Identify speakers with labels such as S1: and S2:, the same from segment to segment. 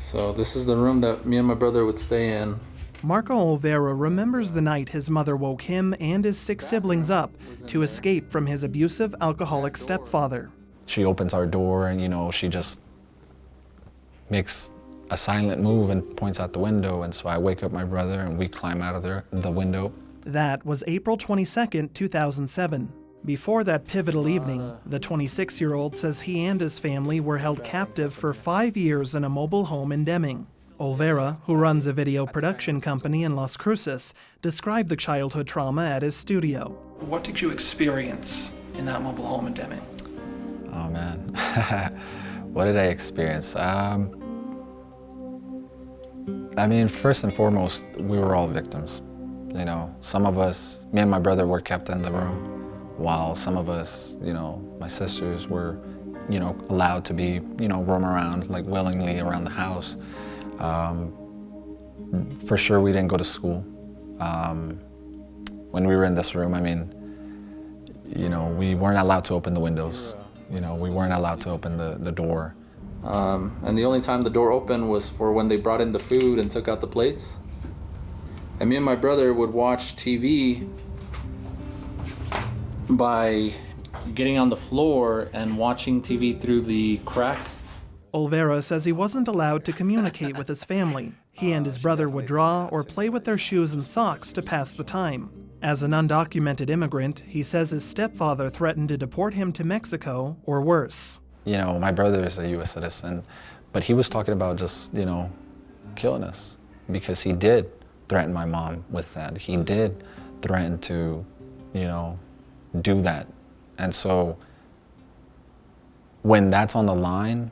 S1: So this is the room that me and my brother would stay in.
S2: Marco Olvera remembers the night his mother woke him and his 6 siblings up to escape from his abusive, alcoholic stepfather.
S3: She opens our door and, she just makes a silent move and points out the window. And so I wake up my brother and we climb out of the window.
S2: That was April 22, 2007. Before that pivotal evening, the 26-year-old says he and his family were held captive for 5 years in a mobile home in Deming. Olvera, who runs a video production company in Las Cruces, described the childhood trauma at his studio.
S4: What did you experience in that mobile home in Deming?
S3: Oh man, what did I experience? I mean, first and foremost, we were all victims. Some of us, me and my brother, were kept in the room, while some of us, my sisters were, allowed to be, roam around, like willingly around the house. For sure, we didn't go to school. When we were in this room, I mean, we weren't allowed to open the windows. We weren't allowed to open the door.
S1: And the only time the door opened was for when they brought in the food and took out the plates. And me and my brother would watch TV by getting on the floor and watching TV through the crack.
S2: Olvera says he wasn't allowed to communicate with his family. He and his brother would draw or play with their shoes and socks to pass the time. As an undocumented immigrant, he says his stepfather threatened to deport him to Mexico or worse.
S3: My brother is a U.S. citizen, but he was talking about just, killing us, because he did threaten my mom with that. He did threaten to, do that. And so when that's on the line,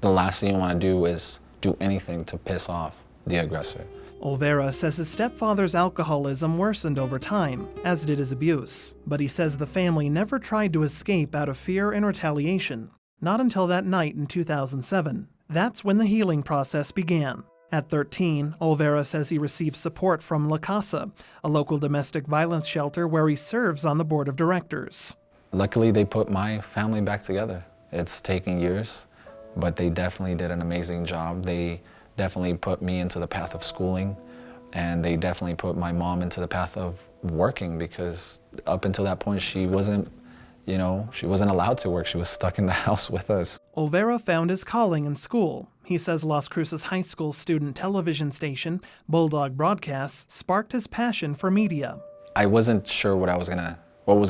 S3: the last thing you want to do is do anything to piss off the aggressor.
S2: Olvera says his stepfather's alcoholism worsened over time, as did his abuse. But he says the family never tried to escape out of fear and retaliation. Not until that night in 2007. That's when the healing process began. At 13, Olvera says he received support from La Casa, a local domestic violence shelter where he serves on the board of directors.
S3: Luckily, they put my family back together. It's taken years, but they definitely did an amazing job. They definitely put me into the path of schooling, and they definitely put my mom into the path of working, because up until that point, she wasn't allowed to work. She was stuck in the house with us.
S2: Olvera found his calling in school. He says Las Cruces High School's student television station, Bulldog Broadcasts, sparked his passion for media.
S3: I wasn't sure what was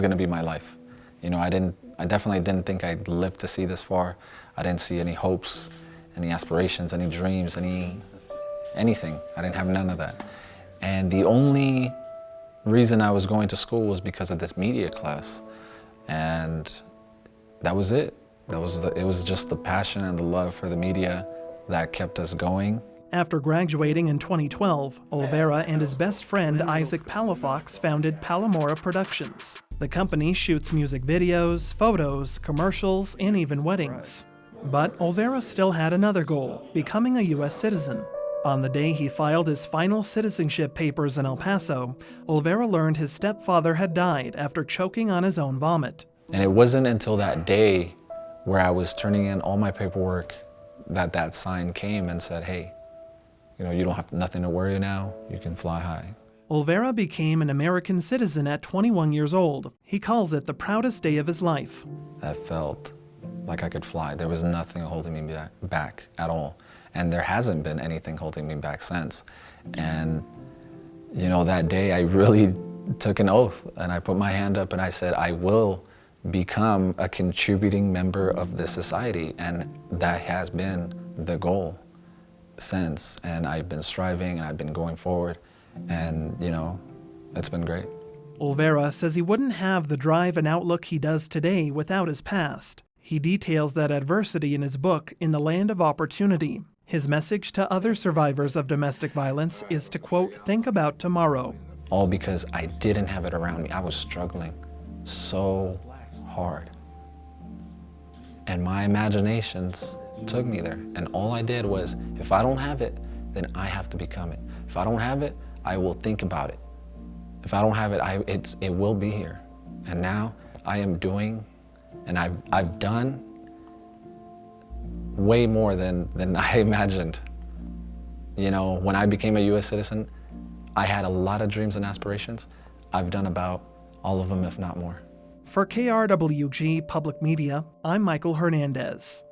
S3: gonna be my life. I definitely didn't think I'd live to see this far. I didn't see any hopes, any aspirations, any dreams, anything. I didn't have none of that. And the only reason I was going to school was because of this media class. And that was it. It was just the passion and the love for the media that kept us going.
S2: After graduating in 2012, Olvera and his best friend Isaac Palafox founded Palamora Productions. The company shoots music videos, photos, commercials, and even weddings. But Olvera still had another goal, becoming a U.S. citizen. On the day he filed his final citizenship papers in El Paso, Olvera learned his stepfather had died after choking on his own vomit.
S3: And it wasn't until that day where I was turning in all my paperwork that sign came and said, hey, you don't have nothing to worry now, you can fly high.
S2: Olvera became an American citizen at 21 years old. He calls it the proudest day of his life.
S3: That felt like I could fly. There was nothing holding me back at all. And there hasn't been anything holding me back since. And, that day I really took an oath, and I put my hand up and I said, I will become a contributing member of this society. And that has been the goal since. And I've been striving and I've been going forward. And, it's been great.
S2: Olvera says he wouldn't have the drive and outlook he does today without his past. He details that adversity in his book, In the Land of Opportunity. His message to other survivors of domestic violence is to, quote, think about tomorrow.
S3: All because I didn't have it around me. I was struggling so hard. And my imaginations took me there. And all I did was, if I don't have it, then I have to become it. If I don't have it, I will think about it. If I don't have it, it will be here. And now I am doing, and I've done way more than I imagined You know, when I became a U.S. citizen, I had a lot of dreams and aspirations. I've done about all of them, if not more.
S2: For KRWG Public Media, I'm Michael Hernandez.